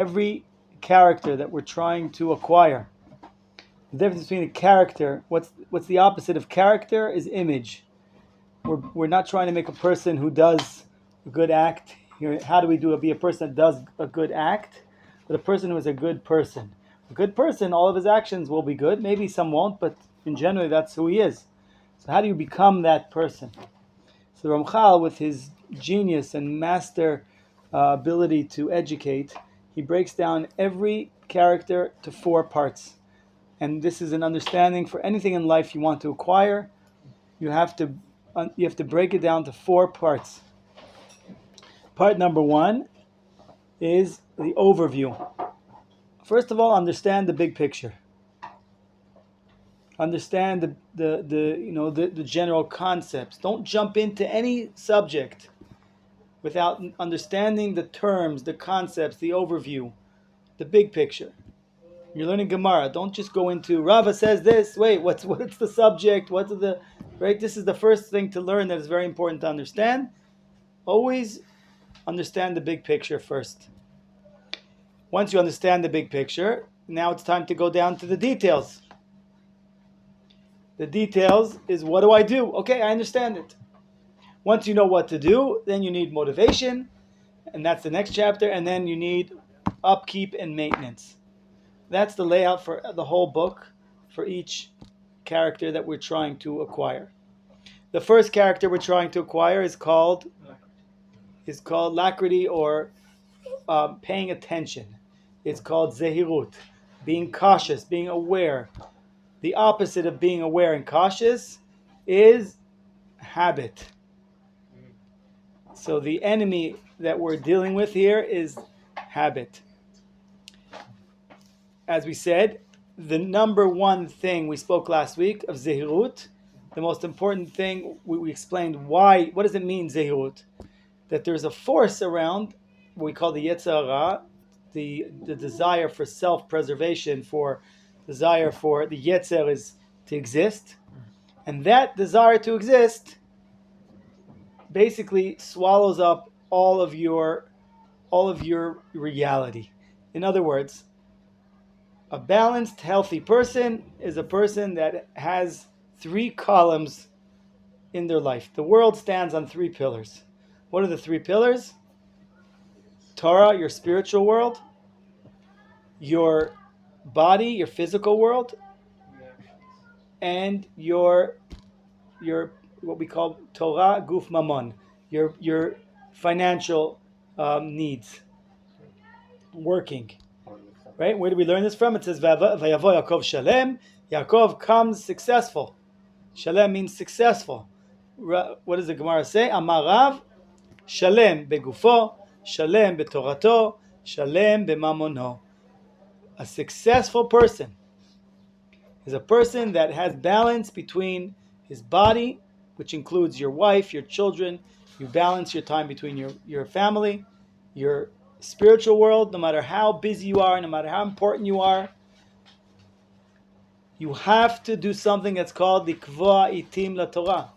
every character that we're trying to acquire. The difference between a character, what's the opposite of character is image. We're not trying to make a person who does a good act. How do we be a person that does a good act? But a person who is a good person. A good person, all of his actions will be good. Maybe some won't, but in general, that's who he is. So how do you become that person? So Ramchal, with his genius and master ability to educate, he breaks down every character to 4 parts. And this is an understanding for anything in life you want to acquire. You have to break it down to 4 parts. Part number 1 is the overview. First of all, understand the big picture. Understand the general concepts. Don't jump into any subject without understanding the terms, the concepts, the overview, the big picture. You're learning Gemara. Don't just go into Rava says this. Wait, what's the subject? Right? This is the first thing to learn that is very important to understand. Always understand the big picture first. Once you understand the big picture, now it's time to go down to the details. The details is, what do I do? Okay, I understand it. Once you know what to do, then you need motivation, and that's the next chapter, and then you need upkeep and maintenance. That's the layout for the whole book, for each character that we're trying to acquire. The first character we're trying to acquire is called lakrity, or paying attention. It's called zehirut, being cautious, being aware. The opposite of being aware and cautious is habit. So the enemy that we're dealing with here is habit. As we said, the number one thing we spoke last week of zehirut, the most important thing, we explained what does it mean, zehirut? That there's a force around what we call the Yetzer Hara, the desire for self-preservation, for desire for the Yetzer is to exist. And that desire to exist basically swallows up all of your reality. In other words, a balanced, healthy person is a person that has 3 columns in their life. The world stands on 3 pillars. What are the 3 pillars? Torah, your spiritual world, your body, your physical world, and your what we call Torah Guf Mammon, your financial needs, working. Right? Where do we learn this from? It says Vayavo Yaakov Shalem. Yaakov comes successful. Shalem means successful. What does the Gemara say? Amarav Shalem begufo, Shalem betorato, Shalem bemamono. A successful person is a person that has balance between his body, which includes your wife, your children. You balance your time between your family, your spiritual world. No matter how busy you are, no matter how important you are, you have to do something that's called the Kvoa Itim La Torah,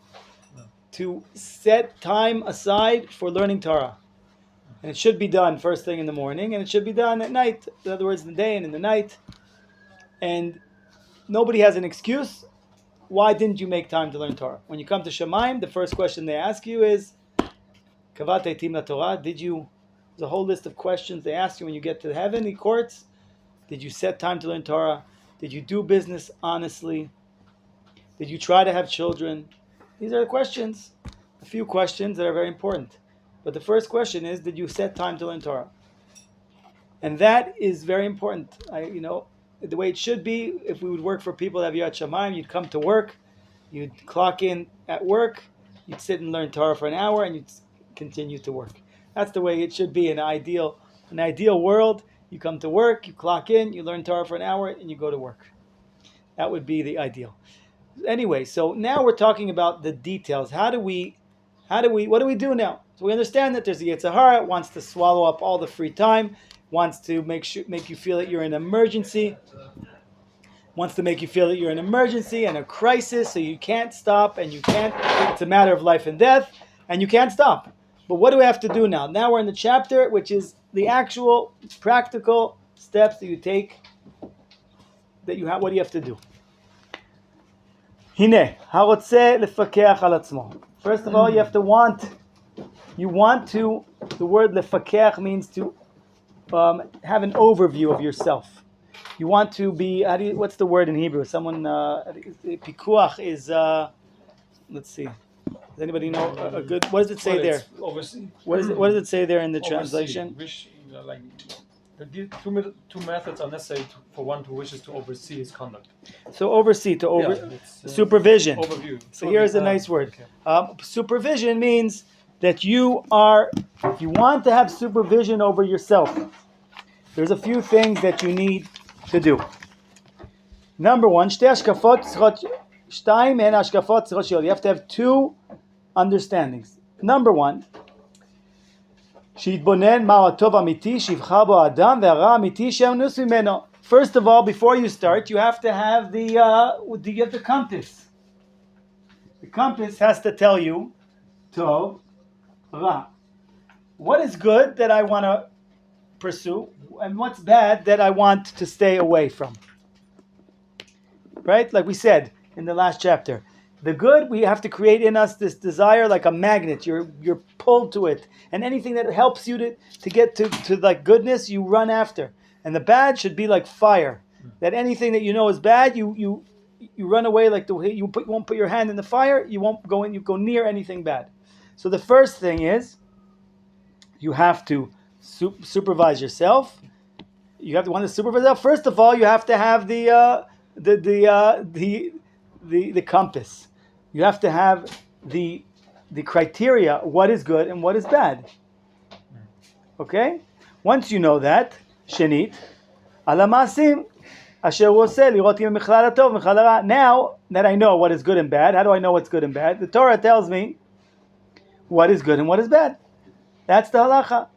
to set time aside for learning Torah. And it should be done first thing in the morning, and it should be done at night. In other words, in the day and in the night. And nobody has an excuse. Why didn't you make time to learn Torah? When you come to Shemaim, the first question they ask you is, Kavat Eitim La Torah, there's a whole list of questions they ask you when you get to the heavenly courts. Did you set time to learn Torah? Did you do business honestly? Did you try to have children? These are the questions. A few questions that are very important. But the first question is, did you set time to learn Torah? And that is very important. The way it should be, if we would work for people that have Yad Shamayim, you'd come to work, you'd clock in at work, you'd sit and learn Torah for an hour, and you'd continue to work. That's the way it should be in an ideal world. You come to work, you clock in, you learn Torah for an hour, and you go to work. That would be the ideal. Anyway, so now we're talking about the details. What do we do now? So we understand that there's a Yetzer Hara. It wants to swallow up all the free time, wants to make you feel that you're in an emergency, wants to make you feel that you're in an emergency and a crisis, so you can't stop, and it's a matter of life and death, and you can't stop. But what do we have to do now? Now we're in the chapter, which is the actual practical steps that you take, that you have. What do you have to do? Hine, harotze lefakeach al atzmo. First of all, you have to want. You want to. The word lefakeach means to have an overview of yourself. You want to be. What's the word in Hebrew? Someone pikuach is. Let's see. Does anybody know a good? What does it say there? Oversee. What does it say there in the Oversee. translation? Like the two methods are necessary for one who wishes to oversee his conduct. So oversee, supervision. Overview. So here's a nice word. Okay. Supervision means that you want to have supervision over yourself. There's a few things that you need to do. Number one, you have to have two understandings. Number one, first of all, before you start, you have to have the compass. The compass has to tell you, tov, ra. What is good that I want to pursue, and what's bad that I want to stay away from. Right? Like we said in the last chapter. The good, we have to create in us this desire like a magnet. You're pulled to it. And anything that helps you to get to like goodness, you run after. And the bad should be like fire. That anything that you know is bad, you run away like the way you won't put your hand in the fire, you won't go in, you go near anything bad. So the first thing is you have to supervise yourself. You have to want to supervise yourself. First of all, you have to have the compass. You have to have the criteria, what is good and what is bad. Okay? Once you know that, Shenit, alamasim asher woseh lirot im michlal hatov michlal hara. Now that I know what is good and bad, how do I know what's good and bad? The Torah tells me what is good and what is bad. That's the halacha.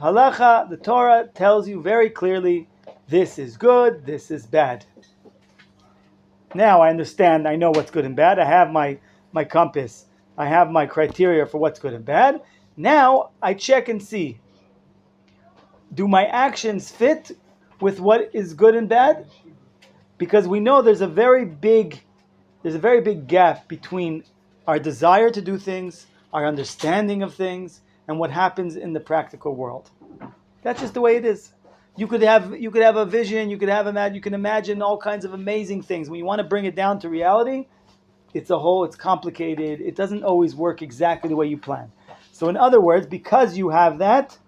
Halacha, the Torah tells you very clearly, this is good, this is bad. Now I understand, I know what's good and bad. I have my compass. I have my criteria for what's good and bad. Now I check and see, do my actions fit with what is good and bad? Because we know there's a very big gap between our desire to do things, our understanding of things, and what happens in the practical world. That's just the way it is. You could have a vision, you can imagine all kinds of amazing things. When you want to bring it down to reality, it's complicated. It doesn't always work exactly the way you plan. So in other words, because you have that,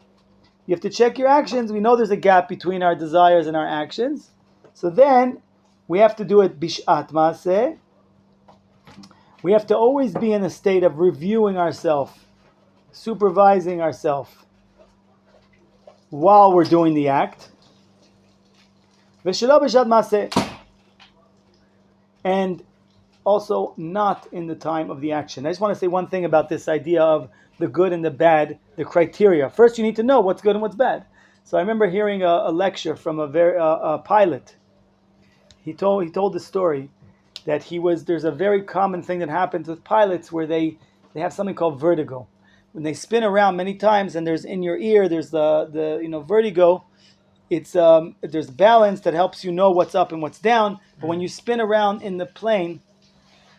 you have to check your actions. We know there's a gap between our desires and our actions. So then we have to do it bishat maaseh. We have to always be in a state of reviewing ourselves, supervising ourselves while we're doing the act. And also not in the time of the action. I just want to say one thing about this idea of the good and the bad, the criteria. First, you need to know what's good and what's bad. So I remember hearing a lecture from a pilot. He told the story that there's a very common thing that happens with pilots where they have something called vertigo. When they spin around many times and there's in your ear, there's the vertigo. It's there's balance that helps you know what's up and what's down. But when you spin around in the plane,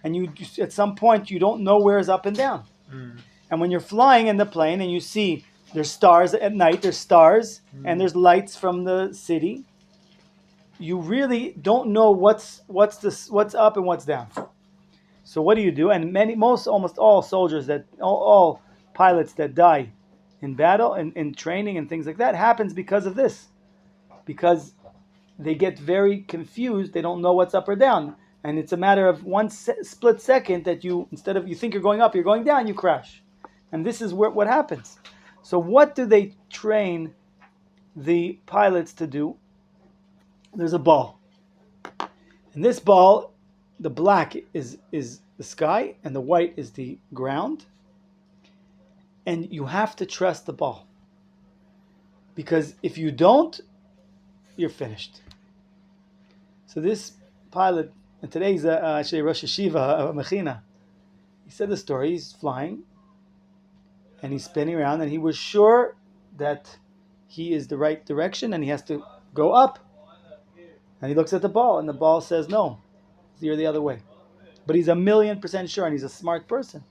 and you at some point you don't know where is up and down. And when you're flying in the plane and you see there's stars at night, there's stars and there's lights from the city, you really don't know what's up and what's down. So what do you do? And almost all soldiers all pilots that die in battle and in training and things like that happens because of this. Because they get very confused, they don't know what's up or down. And it's a matter of one split second that instead of you think you're going up, you're going down, you crash. And this is what happens. So what do they train the pilots to do? There's a ball. And this ball, the black is the sky and the white is the ground. And you have to trust the ball. Because if you don't, you're finished. So this pilot, and today's actually Rosh Hashiva, Mechina, he said the story, he's flying, and he's spinning around, and he was sure that he is the right direction and he has to go up. And he looks at the ball, and the ball says, no, you're the other way. But he's 1,000,000% sure, and he's a smart person.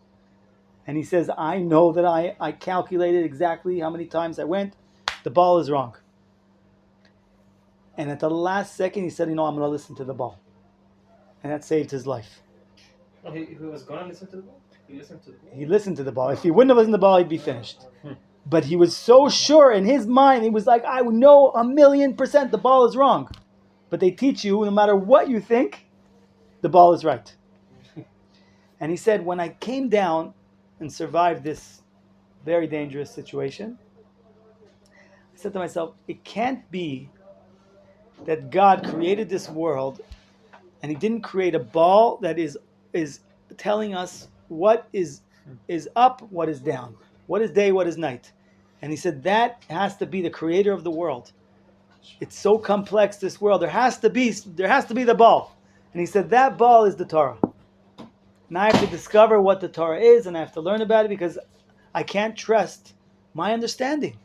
And he says, I know that I calculated exactly how many times I went. The ball is wrong. And at the last second, he said, I'm going to listen to the ball. And that saved his life. Oh, he was going to listen to the ball? He listened to the ball? He listened to the ball. If he wouldn't have listened to the ball, he'd be finished. But he was so sure in his mind, he was like, I know 1,000,000% the ball is wrong. But they teach you, no matter what you think, the ball is right. And he said, when I came down and survived this very dangerous situation, I said to myself, it can't be that God created this world and he didn't create a ball that is telling us what is up, what is down, what is day, what is night. And he said that has to be the creator of the world. It's so complex, this world. There has to be the ball. And he said that ball is the Torah. Now I have to discover what the Torah is, and I have to learn about it, because I can't trust my understanding.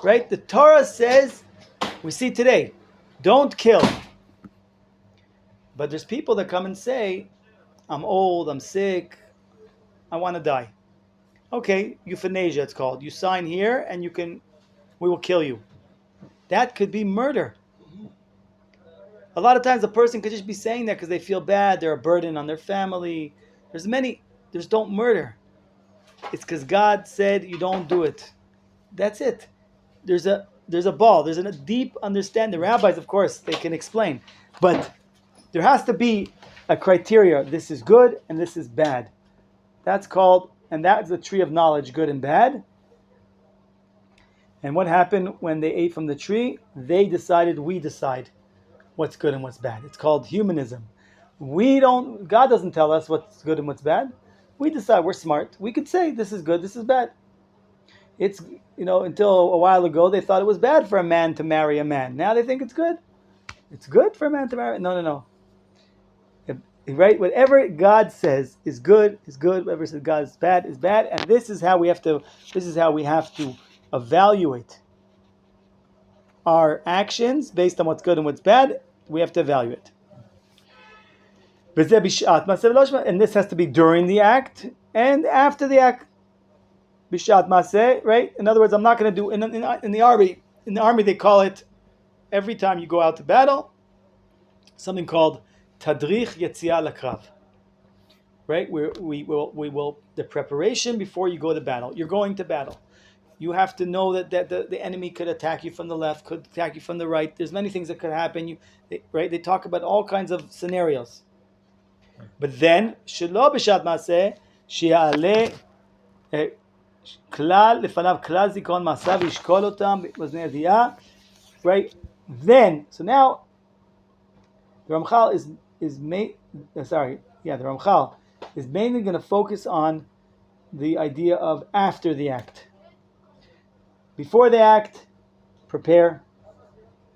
Right? The Torah says, we see today, don't kill. But there's people that come and say, I'm old, I'm sick, I want to die. Okay, euthanasia it's called. You sign here and we will kill you. That could be murder. A lot of times a person could just be saying that because they feel bad, they're a burden on their family. There's don't murder. It's because God said you don't do it. That's it. There's a ball. There's a deep understanding. The rabbis, of course, they can explain. But there has to be a criteria. This is good and this is bad. That's the tree of knowledge, good and bad. And what happened when they ate from the tree? They decided, we decide what's good and what's bad. It's called humanism. God doesn't tell us what's good and what's bad. We decide, we're smart. We could say this is good, this is bad. It's, until a while ago, they thought it was bad for a man to marry a man. Now they think it's good. It's good for a man to marry. No. Right? Whatever God says is good, is good. Whatever says God is bad, and this is how we have to evaluate our actions based on what's good and what's bad. We have to evaluate. And this has to be during the act and after the act. Bishat maseh, right? In other words, I'm not going to do in the army. In the army, they call it, every time you go out to battle, something called Tadrich Yetziah Lakrav. Right? We will the preparation before you go to battle. You're going to battle. You have to know that the enemy could attack you from the left, could attack you from the right. There's many things that could happen. They talk about all kinds of scenarios. But then, Shelo Bishat Maseh, Shi'aleh Klal Lefanav Klal Zikron Masav Yishkol Otam B'Maznei Adiyah. Right? Then, so now the Ramchal the Ramchal is mainly going to focus on the idea of after the act. Before the act, prepare.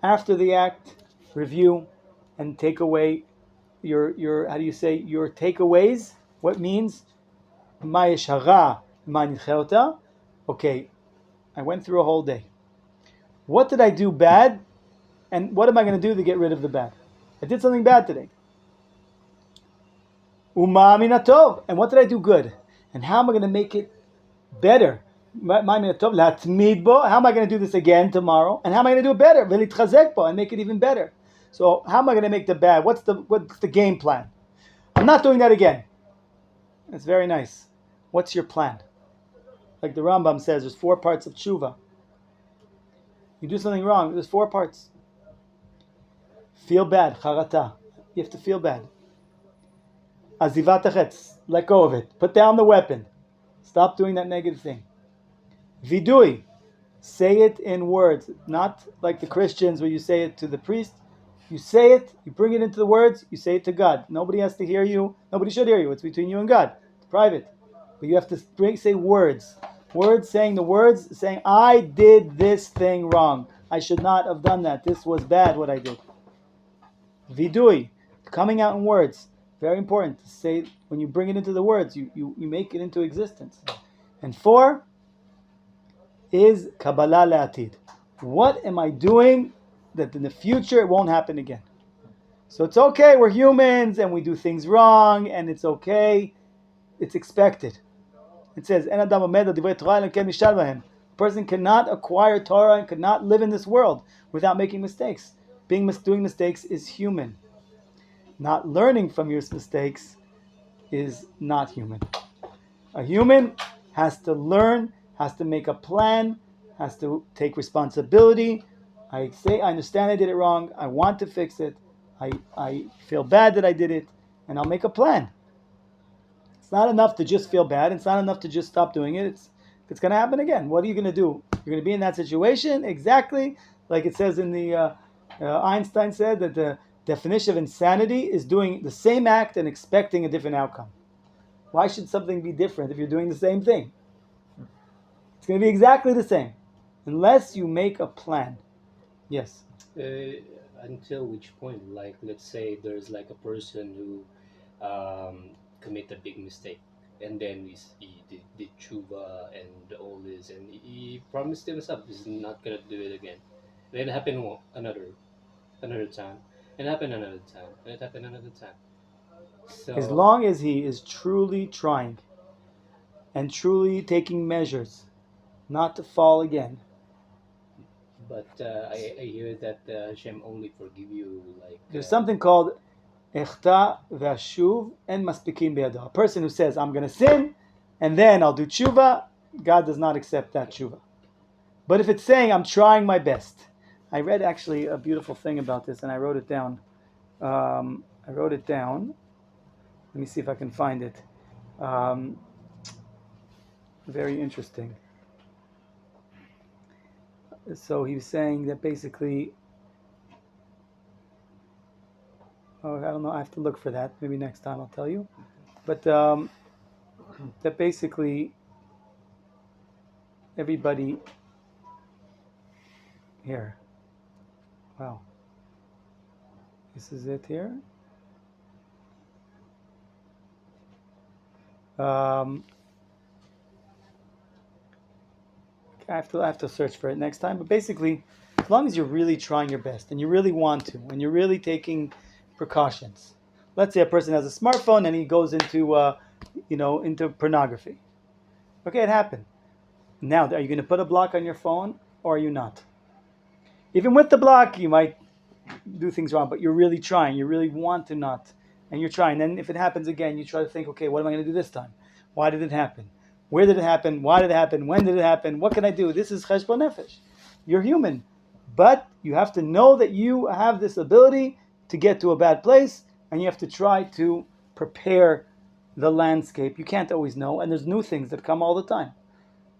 After the act, review and take away your your takeaways. What means ma yeshara ma nidcheota? Okay, I went through a whole day. What did I do bad? And what am I going to do to get rid of the bad? I did something bad today. Uma min hatov. And what did I do good? And how am I going to make it better? How am I going to do this again tomorrow? And how am I going to do it better? And make it even better. So how am I going to make the bad? What's the game plan? I'm not doing that again. That's very nice. What's your plan? Like the Rambam says, there's 4 parts of tshuva. You do something wrong, there's 4 parts. Feel bad, charata. You have to feel bad. Azivat hachetz, let go of it. Put down the weapon. Stop doing that negative thing. Vidui, say it in words, not like the Christians where you say it to the priest. You say it, you bring it into the words, you say it to God. Nobody has to hear you. Nobody should hear you. It's between you and God. It's private. But you have to say words. Words, saying the words, saying, I did this thing wrong. I should not have done that. This was bad what I did. Vidui, coming out in words. Very important to say, when you bring it into the words, you make it into existence. And 4 is Kabbalah Le'atid. What am I doing that in the future it won't happen again? So it's okay, we're humans and we do things wrong, and it's okay, it's expected. It says, a person cannot acquire Torah and cannot live in this world without making mistakes. Doing mistakes is human. Not learning from your mistakes is not human. A human has to learn, has to make a plan, has to take responsibility. I understand I did it wrong. I want to fix it. I feel bad that I did it, and I'll make a plan. It's not enough to just feel bad. It's not enough to just stop doing it. It's going to happen again. What are you going to do? You're going to be in that situation exactly like it says in the Einstein said that the definition of insanity is doing the same act and expecting a different outcome. Why should something be different if you're doing the same thing? It's going to be exactly the same unless you make a plan. Yes. Until which point? Like, let's say there's like a person who commit a big mistake, and then he did tshuva and all this, and he promised himself he's not gonna do it again. Then it happened another time, and it happened another time, and it happened another time. So as long as he is truly trying and truly taking measures not to fall again. But I hear that Hashem only forgive you like. There's something called echta v'ashuv en maspikim biyado. A person who says, I'm going to sin and then I'll do tshuva, God does not accept that tshuva. But if it's saying, I'm trying my best. I read actually a beautiful thing about this and I wrote it down. Let me see if I can find it. Very interesting. So he was saying that basically, I don't know, I have to look for that. Maybe next time I'll tell you. But that basically everybody here. Wow. This is it here. I have to search for it next time. But basically, as long as you're really trying your best and you really want to, and you're really taking precautions. Let's say a person has a smartphone and he goes into, into pornography. Okay, it happened. Now, are you going to put a block on your phone or are you not? Even with the block, you might do things wrong, but you're really trying. You really want to not, and you're trying. Then if it happens again, you try to think, okay, what am I going to do this time? Why did it happen? Where did it happen? Why did it happen? When did it happen? What can I do? This is cheshbon nefesh. You're human. But you have to know that you have this ability to get to a bad place, and you have to try to prepare the landscape. You can't always know, and there's new things that come all the time.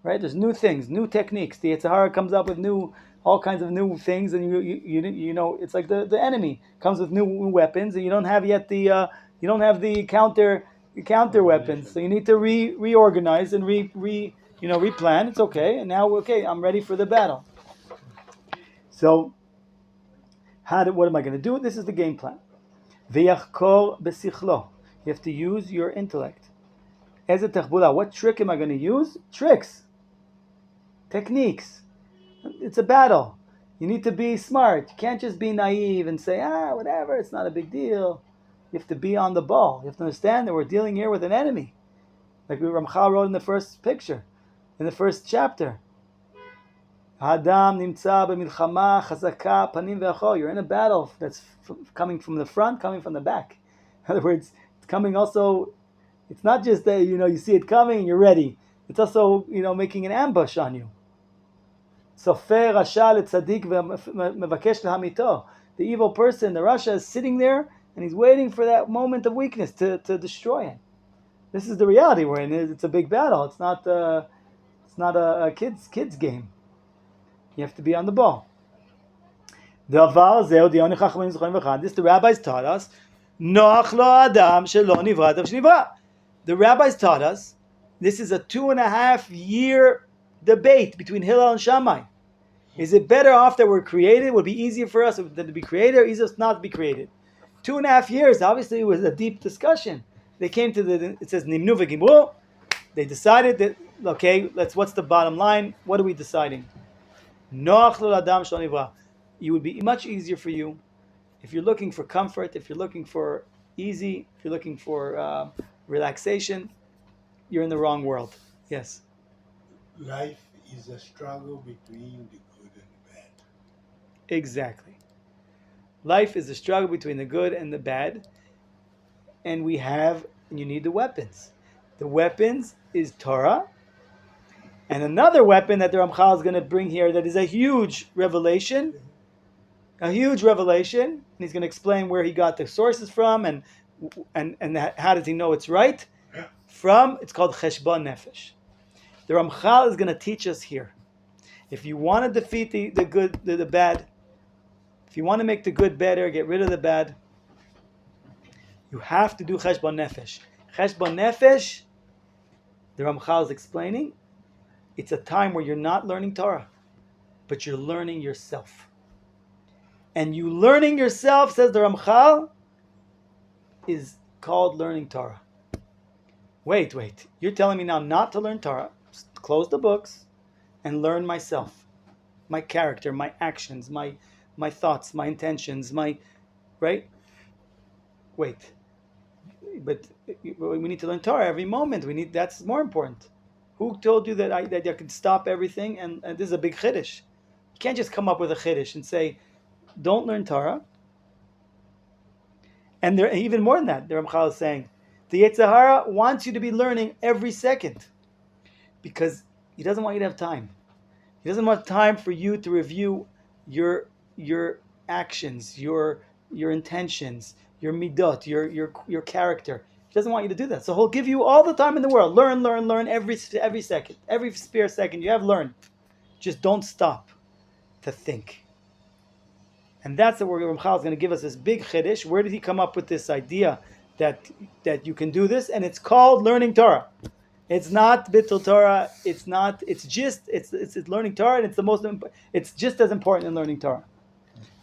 Right? There's new things, new techniques. The Yetzirah comes up with all kinds of new things, and you know it's like the enemy comes with new weapons, and you don't have yet the counter weapons. So you need to reorganize and replan. It's okay, and now I'm ready for the battle. So what am I going to do? This is the game plan. V'yachkor besichlo. You have to use your intellect. As a techbula, what trick am I going to use? Tricks, techniques. It's a battle. You need to be smart. You can't just be naive and say, whatever, it's not a big deal. You have to be on the ball. You have to understand that we're dealing here with an enemy. Like Ramchal wrote in the first picture, in the first chapter. Adam nimtza b'milchama chazaka panim ve'achor. You're in a battle that's coming from the front, coming from the back. In other words, it's coming also, it's not just that, you see it coming and you're ready. It's also, making an ambush on you. Sofer rasha letzaddik ve'mevakesh lehamito. The evil person, the rasha, is sitting there and he's waiting for that moment of weakness to destroy him. This is the reality we're in. It's a big battle. It's not a kids game. You have to be on the ball. This the rabbis taught us. The rabbis taught us this is a 2.5 year debate between Hillel and Shammai. Is it better off that we're created? Would it be easier for us than to be created, or easier not to be created? 2.5 years, obviously, it was a deep discussion. They came to it says Nimnu v'Gimru. They decided that Okay, what's the bottom line? What are we deciding? Noach l'adam shelo nivra. It would be much easier for you if you're looking for comfort, if you're looking for easy, if you're looking for relaxation. You're in the wrong world. Yes. Life is a struggle between the good and the bad. Exactly. Life is a struggle between the good and the bad, and you need the weapons. The weapons is Torah, and another weapon that the Ramchal is going to bring here that is a huge revelation, and he's going to explain where he got the sources from and how does he know it's right. It's called Cheshbon Nefesh. The Ramchal is going to teach us here. If you want to defeat the good, the bad, if you want to make the good better, get rid of the bad, you have to do Cheshbon Nefesh. Cheshbon Nefesh, the Ramchal is explaining, it's a time where you're not learning Torah, but you're learning yourself. And you learning yourself, says the Ramchal, is called learning Torah. Wait. You're telling me now not to learn Torah. Just close the books and learn myself. My character, my actions, my thoughts, my intentions, right? Wait. But we need to learn Torah every moment. That's more important. Who told you that I could stop everything? And this is a big chiddush. You can't just come up with a chiddush and say, don't learn Torah. And there, even more than that, the Ramchal is saying, the Yetzer Hara wants you to be learning every second because he doesn't want you to have time. He doesn't want time for you to review your actions, your intentions, your midot, your character. He doesn't want you to do that. So he'll give you all the time in the world. Learn every second. Every spare second you have, learn. Just don't stop to think. And that's where Ramchal is going to give us this big chiddush. Where did he come up with this idea that you can do this? And it's called learning Torah. It's not bittul Torah. It's learning Torah, and it's just as important in learning Torah.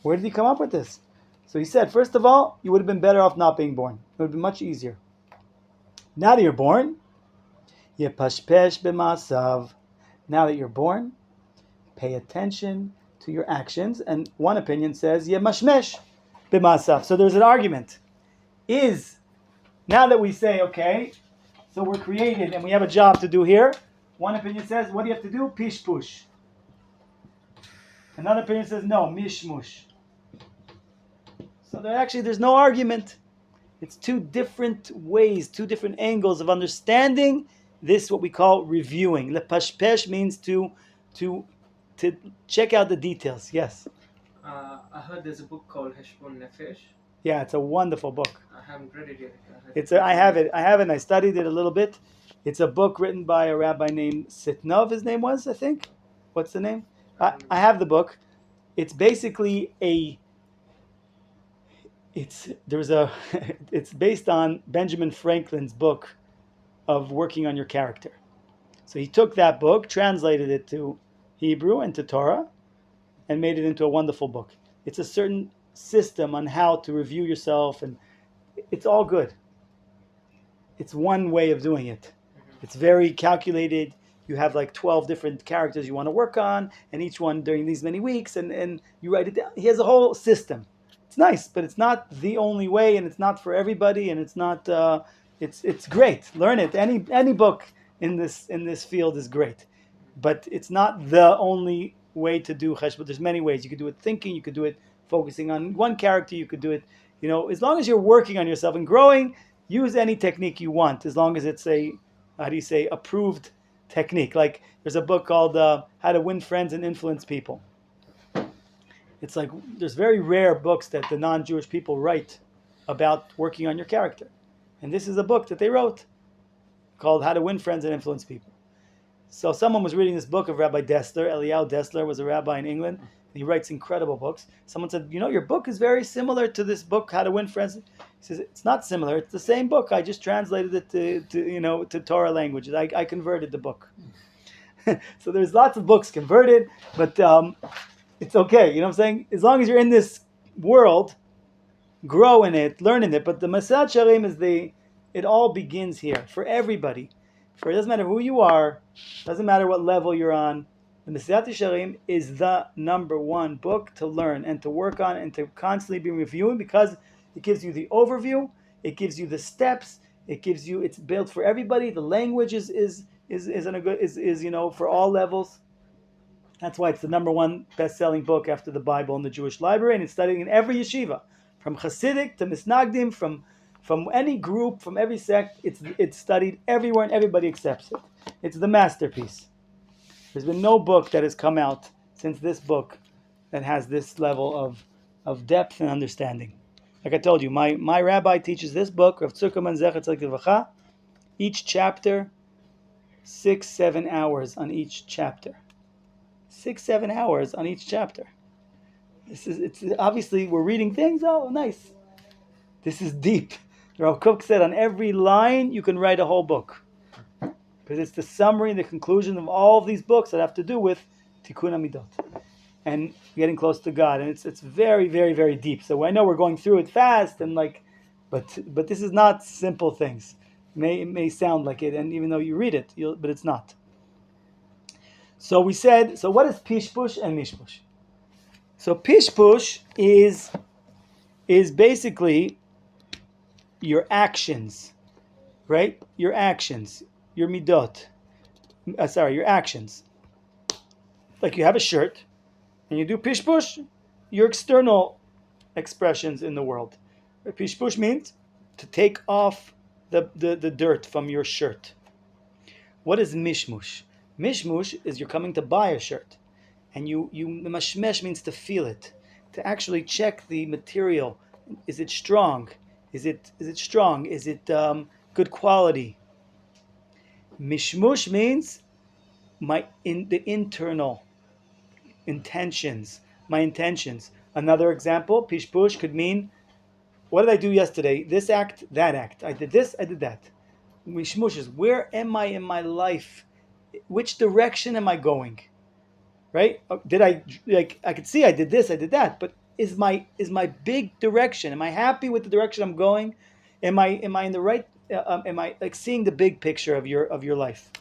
Where did he come up with this? So he said, first of all, you would have been better off not being born. It would be much easier. Now that you're born, yepashpesh b'maasav. Now that you're born, pay attention to your actions. And one opinion says, yemashmesh b'maasav. So there's an argument. Now that we say, okay, so we're created and we have a job to do here, one opinion says, what do you have to do? Pishpush. Another opinion says, no, mishmush. So there's no argument. It's two different ways, two different angles of understanding this, what we call reviewing. Lepashpesh means to check out the details. Yes? I heard there's a book called Cheshbon Nefesh. Yeah, it's a wonderful book. I haven't read it yet. I have it. I studied it a little bit. It's a book written by a rabbi named Sitnov, his name was, I think. What's the name? I have the book. It's basically it's based on Benjamin Franklin's book of working on your character. So he took that book, translated it to Hebrew and to Torah, and made it into a wonderful book. It's a certain system on how to review yourself, and it's all good. It's one way of doing it. It's very calculated. You have like 12 different characters you want to work on, and each one during these many weeks, and you write it down. He has a whole system. It's nice, but it's not the only way, and it's not for everybody, and it's not. It's great. Learn it. Any book in this field is great, but it's not the only way to do cheshbon. There's many ways. You could do it thinking. You could do it focusing on one character. You could do it. As long as you're working on yourself and growing, use any technique you want, as long as it's approved technique. Like there's a book called How to Win Friends and Influence People. It's like there's very rare books that the non-Jewish people write about working on your character. And this is a book that they wrote called How to Win Friends and Influence People. So someone was reading this book of Rabbi Dessler. Elyon Dessler was a rabbi in England. He writes incredible books. Someone said, your book is very similar to this book, How to Win Friends. He says, it's not similar. It's the same book. I just translated it to Torah languages. I converted the book. So there's lots of books converted, but it's okay. You know what I'm saying? As long as you're in this world, grow in it, learn in it. But the Messilat Yesharim it all begins here for everybody. For it doesn't matter who you are, doesn't matter what level you're on. The Messilat Yesharim is the number one book to learn and to work on and to constantly be reviewing, because it gives you the overview, it gives you the steps, it's built for everybody. The language is for all levels. That's why it's the number one best-selling book after the Bible in the Jewish library, and it's studied in every yeshiva, from Hasidic to Misnagdim, from any group, from every sect. It's studied everywhere, and everybody accepts it. It's the masterpiece. There's been no book that has come out since this book that has this level of depth and understanding. Like I told you, my rabbi teaches this book, Rav Tzurkaman Zechat Tzaddik Livracha, each chapter, 6-7 hours on each chapter. 6-7 hours on each chapter. It's obviously we're reading things. Oh, nice. This is deep. Rav Kook said on every line you can write a whole book, because it's the summary and the conclusion of all of these books that have to do with Tikkun HaMidot and getting close to God. And it's very, very, very deep. So I know we're going through it fast and but this is not simple things. It may sound like it, and even though you read it, but it's not. So we said, so what is Pishpush and Mishpush? So Pishpush is basically your actions, right? Your actions, your midot. Your actions. Like you have a shirt, and you do Pishpush, your external expressions in the world. Pishpush means to take off the dirt from your shirt. What is Mishmush? Mishmush is you're coming to buy a shirt, and Mashmesh means to feel it, to actually check the material. Is it strong? Is it strong? Is it good quality? Mishmush means the internal intentions, my intentions. Another example, Pishpush could mean, what did I do yesterday? This act, that act. I did this, I did that. Mishmush is, where am I in my life? Which direction am I going? Right? Did I could see I did this, I did that, but is my big direction? Am I happy with the direction I'm going? Am I in the right? Am I seeing the big picture of your life?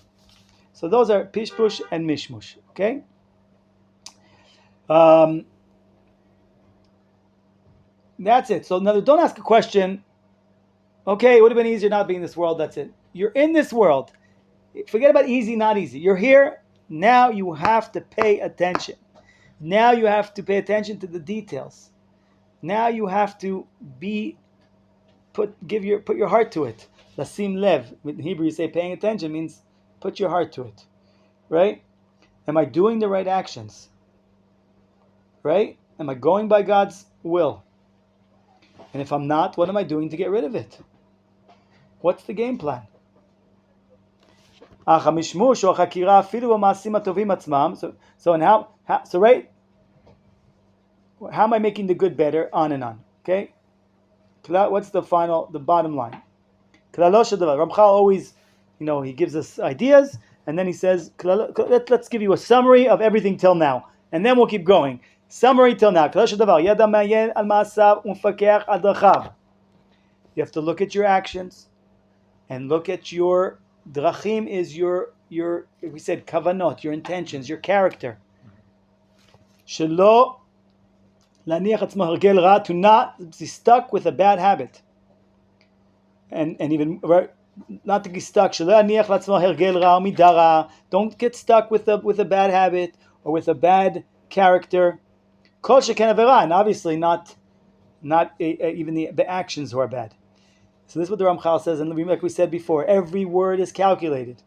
So those are Pishpush and Mishmush. Okay. That's it. So now don't ask a question. Okay, it would have been easier not being in this world. That's it. You're in this world. Forget about easy, not easy. You're here. Now you have to pay attention. Now you have to pay attention to the details. Now you have to put your heart to it. Lasim lev. In Hebrew you say paying attention means put your heart to it. Right? Am I doing the right actions? Right? Am I going by God's will? And if I'm not, what am I doing to get rid of it? What's the game plan? So right, how am I making the good better? On and on. Okay? What's the bottom line? Ramchal always, he gives us ideas, and then he says, let's give you a summary of everything till now, and then we'll keep going. Summary till now. You have to look at your actions and look at your drachim is your we said kavanot, your intentions, your character. Shelo laniach atzmo hergel ra, to not be stuck with a bad habit, and even not to be stuck. Shelo laniach atzmo hergel ra midara. Don't get stuck with a bad habit or with a bad character. Kol sheken avera, and obviously not even the actions who are bad. So this is what the Ramchal says, and like we said before, every word is calculated.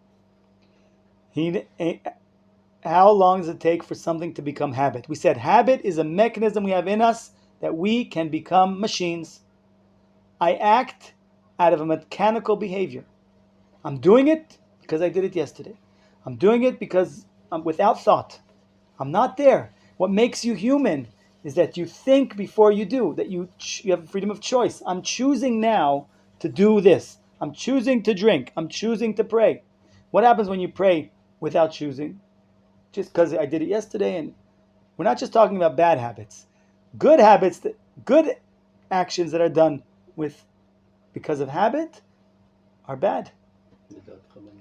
How long does it take for something to become habit? We said habit is a mechanism we have in us that we can become machines. I act out of a mechanical behavior. I'm doing it because I did it yesterday. I'm doing it because I'm without thought. I'm not there. What makes you human is that you think before you do, that you have freedom of choice. I'm choosing now to do this. I'm choosing to drink. I'm choosing to pray. What happens when you pray without choosing? Just because I did it yesterday. And we're not just talking about bad habits. Good habits, good actions that are done because of habit are bad.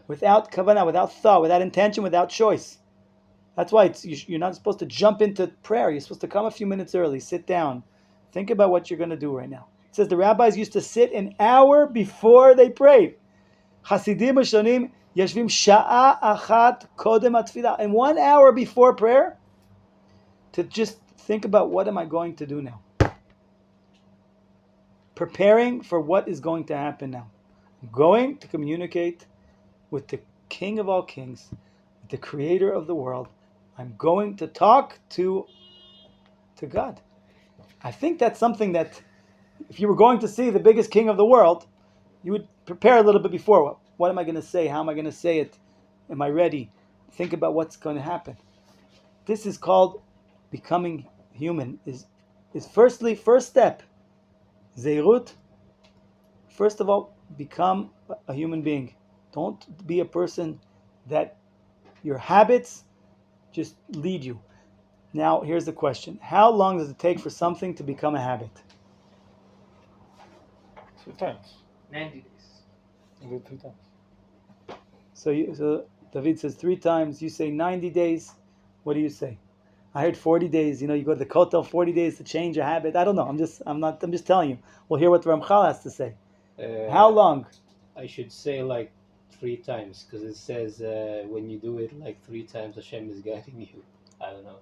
Without kavanah, without thought, without intention, without choice. That's why you're not supposed to jump into prayer. You're supposed to come a few minutes early, sit down, think about what you're going to do right now. It says the rabbis used to sit an hour before they prayed. Hasidim Mashonim yashvim sha'a achat kodem atfilah. And 1 hour before prayer, to just think about what am I going to do now. Preparing for what is going to happen now. I'm going to communicate with the King of all kings, with the Creator of the world. I'm going to talk to God. I think that's something that if you were going to see the biggest king of the world, you would prepare a little bit before. What am I going to say? How am I going to say it? Am I ready? Think about what's going to happen. This is called becoming human. Is first step. Zeirut. First of all, become a human being. Don't be a person that your habits just lead you. Now, here's the question. How long does it take for something to become a habit? 3 times. 90 days. Do it 3 times. So David says 3 times. You say 90 days. What do you say? I heard 40 days. You go to the kotel, 40 days to change a habit. I don't know. I'm just telling you. We'll hear what the Ramchal has to say. How long? I should say like 3 times, because it says when you do it like 3 times, Hashem is guiding you. I don't know.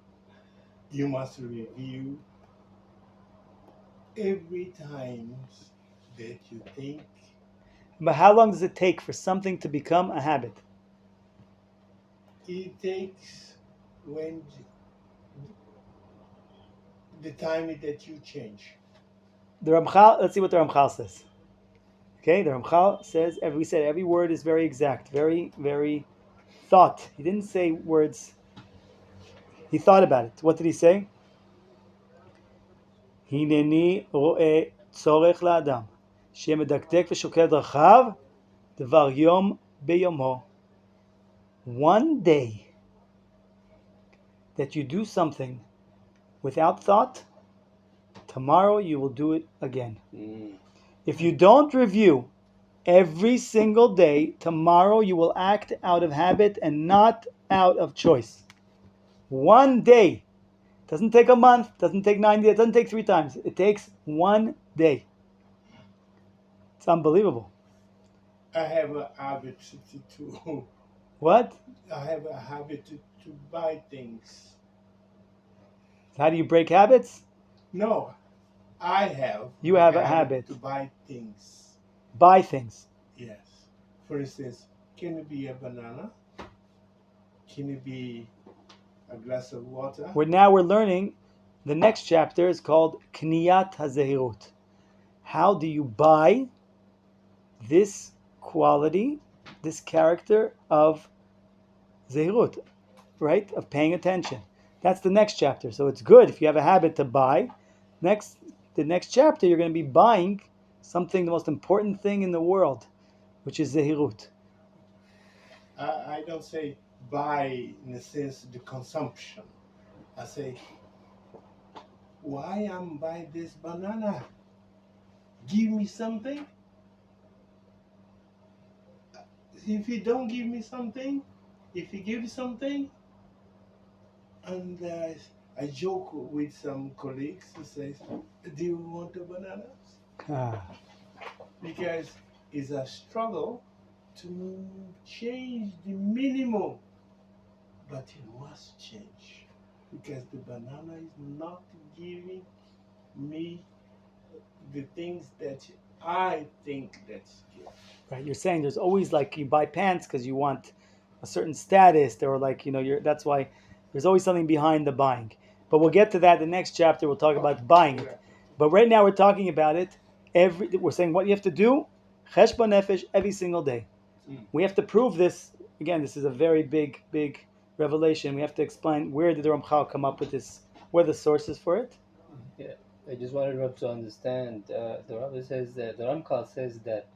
You must review every time that you think. But how long does it take for something to become a habit? It takes when the time that you change. The Ramchal, let's see what the Ramchal says. Okay, the Ramchal says, every word is very exact, very, very thought. He didn't say words. He thought about it. What did he say? Hineni ro'eh tzorech la'adam shemedakdek v'shoked rachav devar yom beyomo. One day that you do something without thought, tomorrow you will do it again. If you don't review every single day, tomorrow you will act out of habit and not out of choice. One day. Doesn't take a month, doesn't take 90 days, it doesn't take 3 times. It takes 1 day. It's unbelievable. I have a habit to What? I have a habit to buy things. How do you break habits? No, I have. You have a habit. To buy things. Buy things. Yes. For instance, can it be a banana? Can it be a glass of water? We're learning, the next chapter is called Kniyat HaZehirut. How do you buy this quality, this character of Zehirut, right? Of paying attention. That's the next chapter. So it's good if you have a habit to buy. The next chapter, you're going to be buying something, the most important thing in the world, which is Zehirut. I don't say buy in the sense the consumption. I say, why I'm buy this banana? Give me something. If you don't give me something, if you give something, and I joke with some colleagues who says, do you want a banana? Because it's a struggle to change the minimum, but it must change because the banana is not giving me the things that I think that's good. Right, you're saying there's always like you buy pants because you want a certain status, or like that's why there's always something behind the buying. But we'll get to that. The next chapter we'll talk about buying it. But right now we're talking about it. We're saying what you have to do, cheshbon nefesh, every single day. We have to prove this. Again, this is a very big, big revelation. We have to explain where did the Ramchal come up with this, where are the sources for it. Yeah, I just wanted Rob to understand. The Rabbi says that the Ramchal says that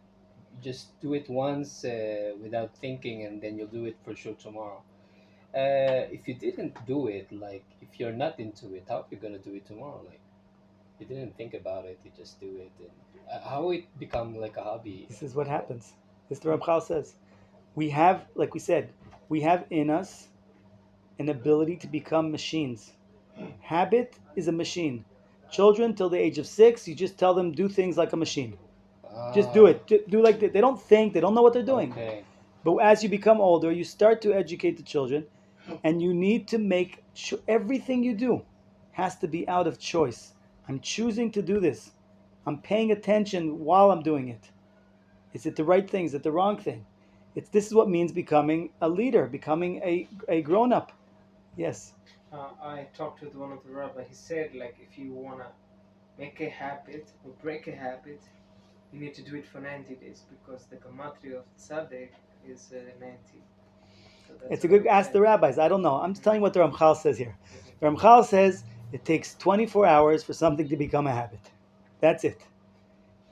just do it once without thinking, and then you'll do it for sure tomorrow. If you didn't do it, like if you're not into it, how are you gonna do it tomorrow? Like you didn't think about it, you just do it. And how it become like a hobby? This is what happens. This the Ramchal says. We have, like we said, we have in us an ability to become machines. Habit is a machine. Children till the age of 6, you just tell them do things like a machine. Just do it. Do like they don't think, they don't know what they're doing. Okay. But as you become older, you start to educate the children, and you need to make sure everything you do has to be out of choice. I'm choosing to do this. I'm paying attention while I'm doing it. Is it the right thing? Is it the wrong thing? This is what means becoming a leader, becoming a grown-up. Yes. I talked with one of the rabbi. He said, like, if you wanna make a habit or break a habit, you need to do it for 90 days because the gematria of tzaddik is 90. So that's It's a what good he ask said. the rabbis. I don't know. I'm just telling you what the Ramchal says here. The Ramchal says it takes 24 hours for something to become a habit. That's it.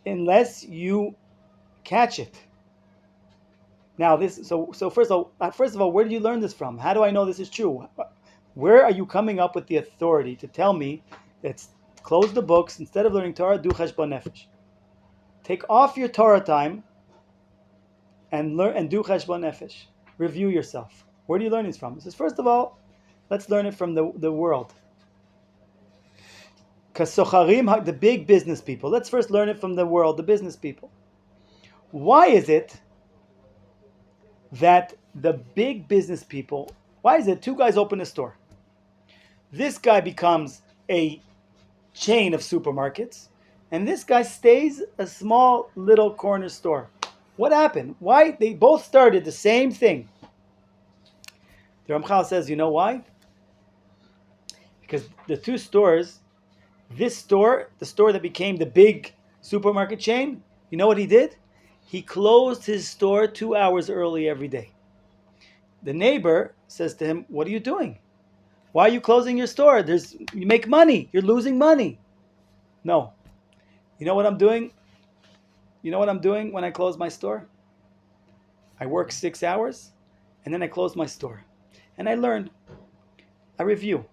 Unless you catch it. Now so first of all, where did you learn this from? How do I know this is true? Where are you coming up with the authority to tell me that close the books, instead of learning Torah, do cheshbon nefesh? Take off your Torah time and learn and do cheshbon nefesh. Review yourself. Where do you learn this from? He says, first of all, let's learn it from the world. Kasocharim, the big business people. Let's first learn it from the world, the business people. Why is it that the big business people, why is it two guys open a store? This guy becomes a chain of supermarkets, and this guy stays a small little corner store. What happened? Why? They both started the same thing. The Ramchal says, you know why? Because the two stores, this store, the store that became the big supermarket chain, you know what he did? He closed his store 2 hours early every day. The neighbor says to him, what are you doing? Why are you closing your store? You make money. You're losing money. No. You know what I'm doing? You know what I'm doing when I close my store? I work 6 hours, and then I close my store. And I learn. I review.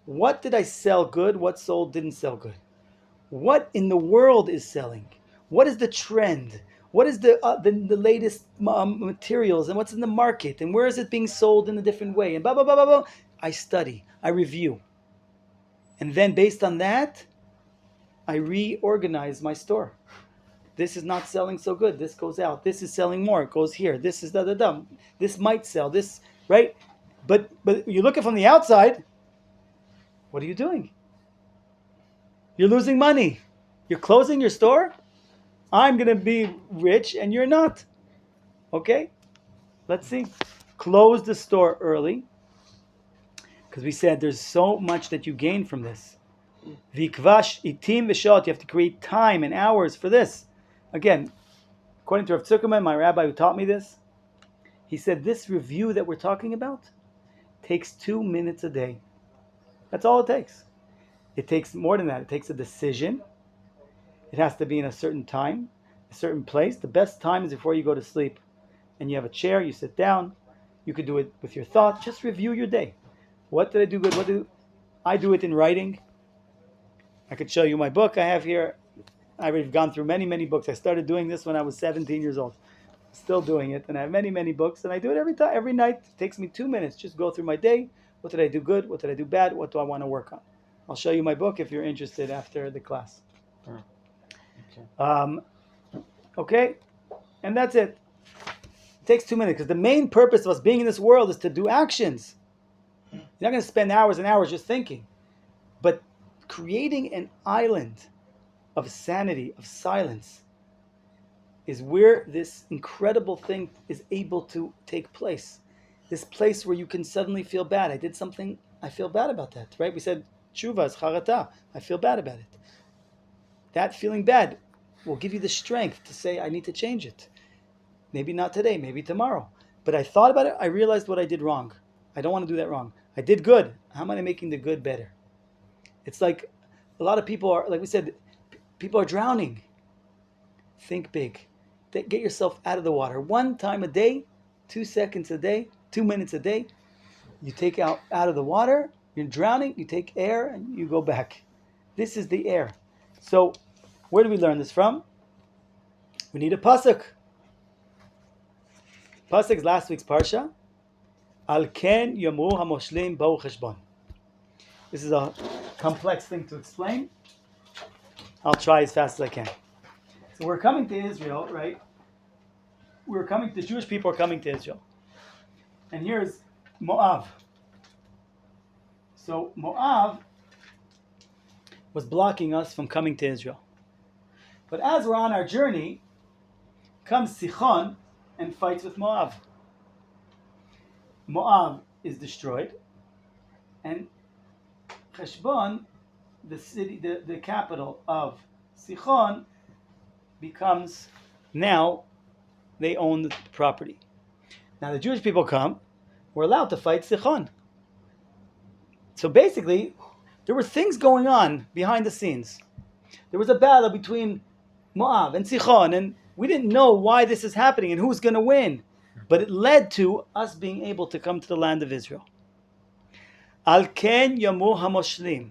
What did I sell good? What didn't sell good? What in the world is selling? What is the trend? What is the latest materials, and what's in the market, and where is it being sold in a different way, and blah blah blah blah blah. I study, I review, and then based on that, I reorganize my store. This is not selling so good. This goes out. This is selling more. It goes here. This is da. This might sell. This right, but you look at it from the outside. What are you doing? You're losing money. You're closing your store. I'm going to be rich and you're not. Okay? Let's see. Close the store early. Because we said there's so much that you gain from this. Vikvash itim v'shot. You have to create time and hours for this. Again, according to Rav Zuckerman, my rabbi who taught me this, he said this review that we're talking about takes 2 minutes a day. That's all it takes. It takes more than that. It takes a decision. It has to be in a certain time, a certain place. The best time is before you go to sleep. And you have a chair, you sit down. You could do it with your thoughts. Just review your day. What did I do good? I do it in writing. I could show you my book I have here. I've gone through many, many books. I started doing this when I was 17 years old. Still doing it. And I have many, many books. And I do it every night. It takes me 2 minutes. Just go through my day. What did I do good? What did I do bad? What do I want to work on? I'll show you my book if you're interested after the class. Okay, and that's it. It takes 2 minutes because the main purpose of us being in this world is to do actions. You're not going to spend hours and hours just thinking, but creating an island of sanity, of silence, is where this incredible thing is able to take place. This place where you can suddenly feel bad. I did something, I feel bad about that, right? We said tshuva is charata. I feel bad about it. That feeling bad will give you the strength to say, I need to change it. Maybe not today, maybe tomorrow. But I thought about it, I realized what I did wrong. I don't want to do that wrong. I did good. How am I making the good better? It's like a lot of people are, like we said, people are drowning. Think big. Get yourself out of the water. 1 time a day, 2 seconds a day, 2 minutes a day. You take out of the water, you're drowning, you take air, and you go back. This is the air. So, where do we learn this from? We need a pasuk. Pasuk is last week's parsha. Al ken yomru hamoshlim ba'u cheshbon. This is a complex thing to explain. I'll try as fast as I can. So we're coming to Israel, right? The Jewish people are coming to Israel. And here's Moab. So Moab was blocking us from coming to Israel. But as we're on our journey, comes Sichon and fights with Moab. Moab is destroyed, and Heshbon, the city, the capital of Sichon, becomes, now they own the property. Now the Jewish people come, we're allowed to fight Sichon. So basically, there were things going on behind the scenes. There was a battle between Moab and Sichon, and we didn't know why this is happening and who's going to win. But it led to us being able to come to the land of Israel. Al ken yamu hamoshlim.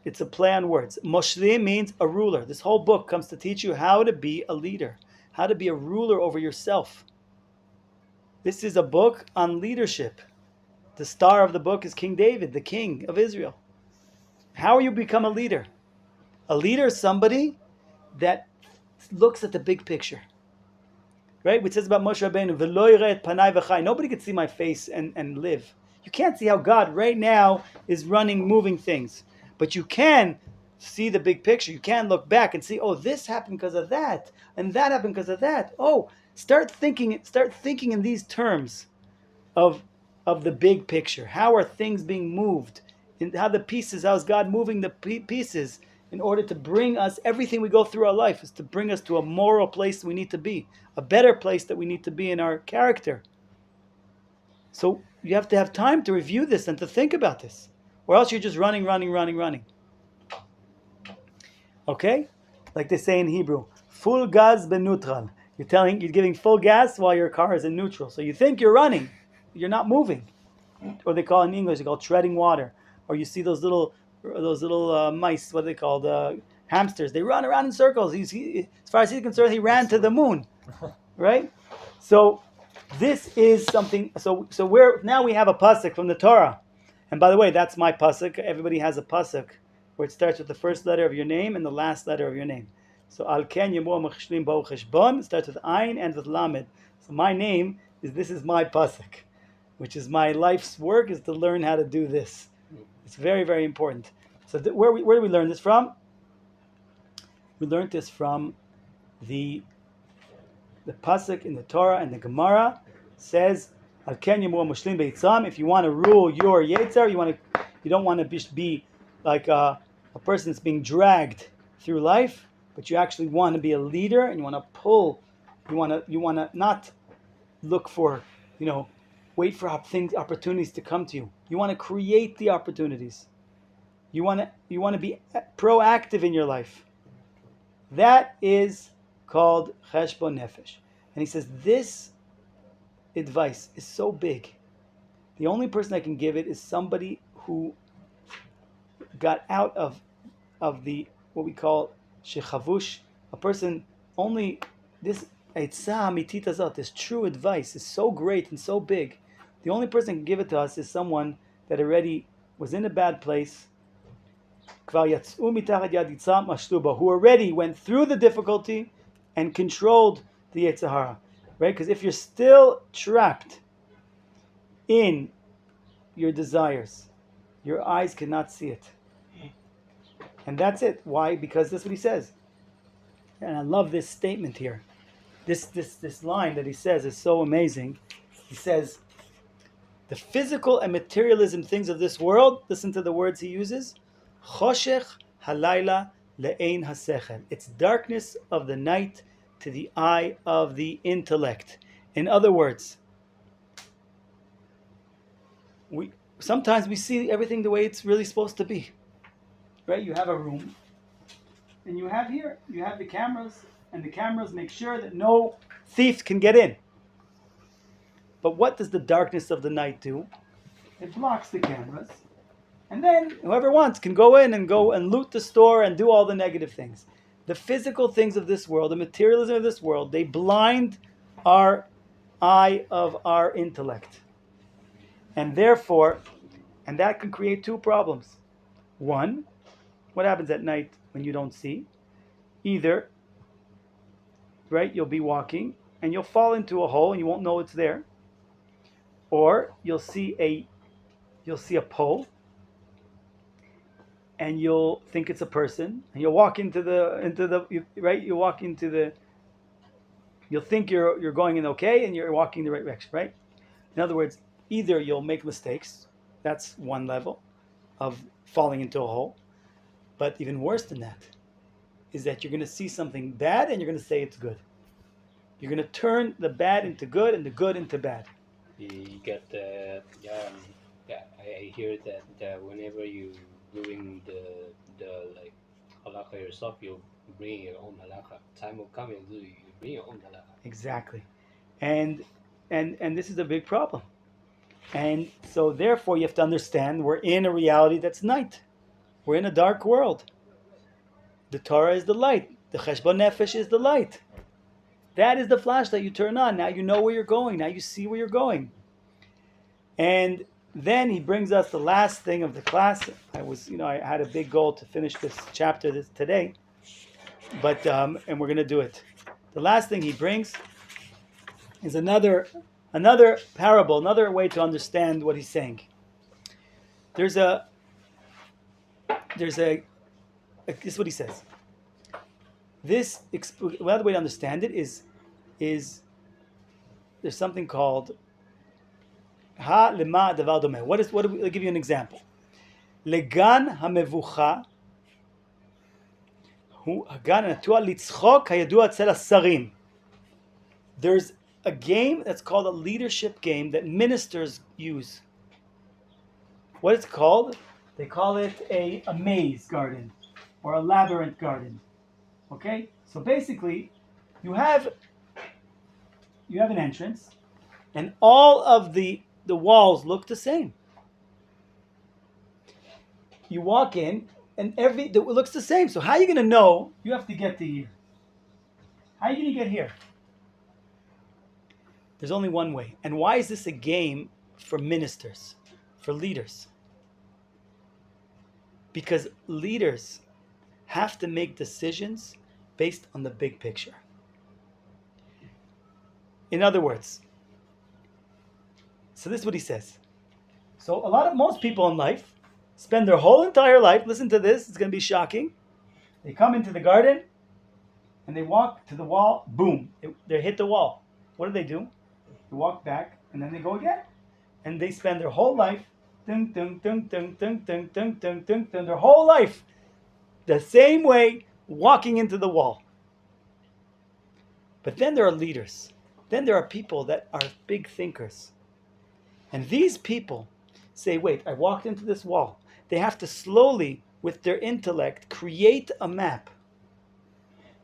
It's a play on words. Moshlim means a ruler. This whole book comes to teach you how to be a leader, how to be a ruler over yourself. This is a book on leadership. The star of the book is King David, the king of Israel. How you become a leader? A leader is somebody that looks at the big picture. Right? Which says about Moshe Rabbeinu, "V'lo yireh et panai v'chai." Nobody can see my face and live. You can't see how God right now is running, moving things. But you can see the big picture. You can look back and see, oh, this happened because of that, and that happened because of that. Oh, start thinking in these terms of the big picture. How are things being moved? And how is God moving the pieces in order to bring us, everything we go through our life is to bring us to a moral place we need to be, a better place that we need to be in our character. So you have to have time to review this and to think about this, or else you're just running. Okay? Like they say in Hebrew, full gas benutral. You're giving full gas while your car is in neutral. So you think you're running, you're not moving. Or they call in English, they call it treading water. Or you see those little mice, what are they called? Hamsters. They run around in circles. As far as he's concerned, he ran to the moon, right? So this is something. So now we have a pasuk from the Torah, and by the way, that's my pasuk. Everybody has a pasuk where it starts with the first letter of your name and the last letter of your name. So Al Ken Yemu Machshlim Ba'u Cheshbon starts with Ayin and with Lamed. So my name is my pasuk, which is my life's work, is to learn how to do this. It's very, very important. So where do we learn this from? We learned this from the pasuk in the Torah and the Gemara says, "Al ken yamu mushlim beitzam." If you want to rule your yetzer, you don't want to be like a person that's being dragged through life, but you actually want to be a leader and you want to pull. You want to not look for, wait for opportunities to come to you. You want to create the opportunities. You want to be proactive in your life. That is called cheshbon nefesh. And he says this advice is so big. The only person that can give it is somebody who got out of the what we call shechavush. A person only this eitzah amitit azot, this true advice is so great and so big. The only person who can give it to us is someone that already was in a bad place, who already went through the difficulty and controlled the Yetzer Hara. Right? Because if you're still trapped in your desires, your eyes cannot see it. And that's it. Why? Because that's what he says. And I love this statement here. This line that he says is so amazing. He says, the physical and materialism things of this world, listen to the words he uses, choshech halayla le'ein hasechel. It's darkness of the night to the eye of the intellect. In other words, sometimes we see everything the way it's really supposed to be. Right? You have a room, and you have the cameras, and the cameras make sure that no thief can get in. But what does the darkness of the night do? It blocks the cameras. And then whoever wants can go in and loot the store and do all the negative things. The physical things of this world, the materialism of this world, they blind our eye of our intellect. And therefore, and that can create two problems. One, what happens at night when you don't see? Either, right, you'll be walking and you'll fall into a hole and you won't know it's there. Or you'll see a pole and you'll think it's a person and you'll walk into the right, you walk into the, you'll think you're going in okay and you're walking the right direction, right? In other words, either you'll make mistakes, that's one level of falling into a hole, but even worse than that is that you're going to see something bad and you're going to say it's good. You're going to turn the bad into good and the good into bad. You get I hear that whenever you doing the like halakha yourself, you bring your own halakha. Time will come and you bring your own halakha. Exactly. And this is a big problem. And so therefore you have to understand we're in a reality that's night. We're in a dark world. The Torah is the light. The Cheshbon Nefesh is the light. That is the flashlight you turn on. Now you know where you're going. Now you see where you're going. And then he brings us the last thing of the class. I had a big goal to finish this chapter today, but and we're going to do it. The last thing he brings is another parable, another way to understand what he's saying. This is what he says. Another way to understand it is there's something called ha lema davar domeh. I'll give you an example. Legan hamevucha hu hagan hatua litzchok hayadua etzel hasarim. There's a game that's called a leadership game that ministers use. What it's called? They call it a maze garden or a labyrinth garden. Okay? So basically, you have an entrance and all of the walls look the same. You walk in and it looks the same. So how are you going to know you have to get to here? How are you going to get here? There's only one way. And why is this a game for ministers, for leaders? Because leaders have to make decisions based on the big picture. In other words, so this is what he says. So most people in life spend their whole entire life, listen to this, it's going to be shocking. They come into the garden and they walk to the wall, boom, they hit the wall. What do? They walk back and then they go again. And they spend their whole life, their whole life, the same way, walking into the wall. But then there are leaders. Then there are people that are big thinkers. And these people say, wait, I walked into this wall. They have to slowly, with their intellect, create a map.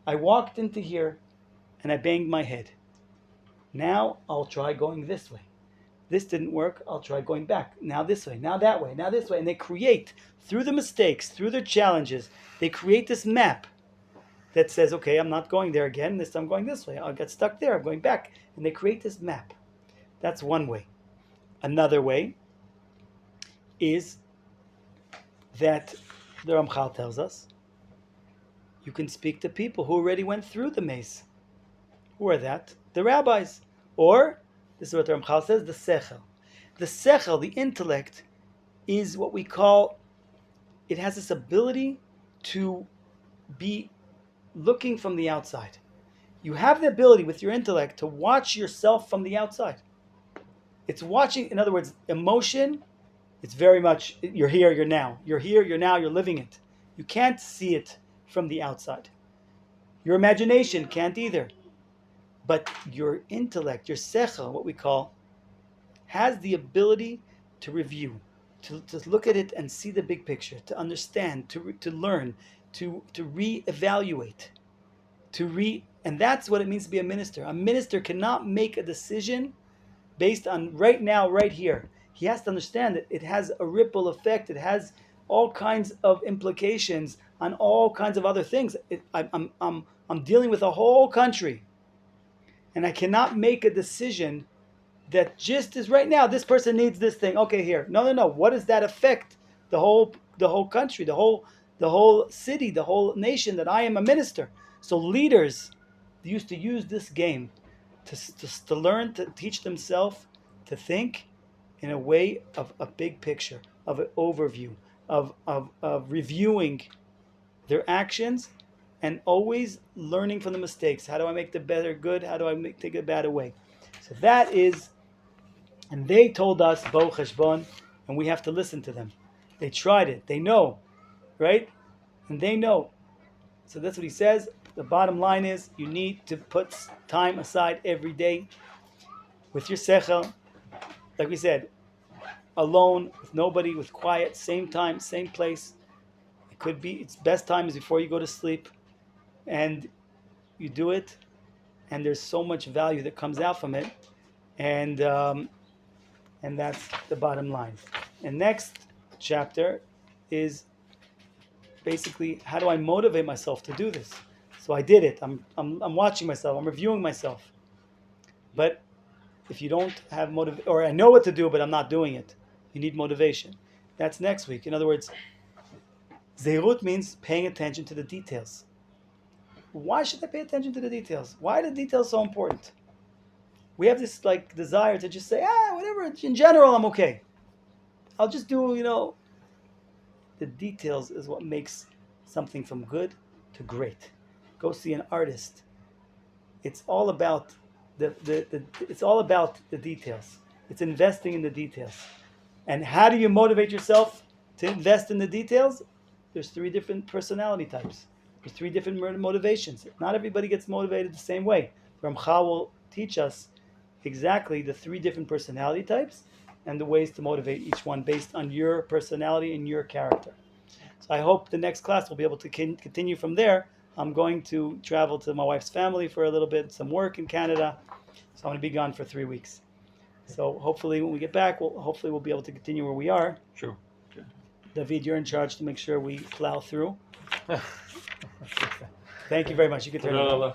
I walked into here and I banged my head. Now I'll try going this way. This didn't work, I'll try going back. Now this way, now that way, now this way. And they create, through the mistakes, through their challenges, they create this map that says, okay, I'm not going there again. This time I'm going this way. I'll get stuck there. I'm going back. And they create this map. That's one way. Another way is that the Ramchal tells us you can speak to people who already went through the maze. Who are that? The rabbis. Or, this is what the Ramchal says, the sechel. The sechel, the intellect, is what we call, it has this ability to be looking from the outside. You have the ability with your intellect to watch yourself from the outside. It's watching, in other words, emotion, it's very much, you're here, you're now. You're here, you're now, you're living it. You can't see it from the outside. Your imagination can't either. But your intellect, your sechel, what we call, has the ability to review, to look at it and see the big picture, to understand, to learn, to reevaluate, and that's what it means to be a minister. A minister cannot make a decision based on right now, right here. He has to understand that it has a ripple effect. It has all kinds of implications on all kinds of other things. I'm dealing with a whole country, And I cannot make a decision that just as right now, this person needs this thing. Okay, here. No. What does that affect the whole country, the whole city, the whole nation that I am a minister? So leaders used to use this game to learn, to teach themselves to think in a way of a big picture, of an overview, of reviewing their actions, and always learning from the mistakes. How do I make the better good? How do I take the bad away? So that is, and they told us Bo Cheshbon, and we have to listen to them. They tried it. They know, right? And they know. So that's what he says. The bottom line is you need to put time aside every day with your sechel. Like we said, alone, with nobody, with quiet, same time, same place. It could be, its best time is before you go to sleep. And you do it, and there's so much value that comes out from it. And that's the bottom line. And next chapter is basically, how do I motivate myself to do this? So I did it. I'm watching myself. I'm reviewing myself. But if you don't have motivation, or I know what to do, but I'm not doing it, you need motivation. That's next week. In other words, Zeirut means paying attention to the details. Why should I pay attention to the details? Why are the details so important? We have this desire to just say, whatever, in general, I'm okay. I'll just do, the details is what makes something from good to great. Go see an artist. It's all about it's all about the details. It's investing in the details. And how do you motivate yourself to invest in the details? There's 3 different personality types. There's 3 different motivations. Not everybody gets motivated the same way. Ramchal will teach us exactly the 3 different personality types and the ways to motivate each one based on your personality and your character. So I hope the next class will be able to continue from there. I'm going to travel to my wife's family for a little bit, some work in Canada. So I'm going to be gone for 3 weeks. So hopefully when we get back, we'll be able to continue where we are. Sure. David, you're in charge to make sure we plow through. Thank you very much. You can turn it on.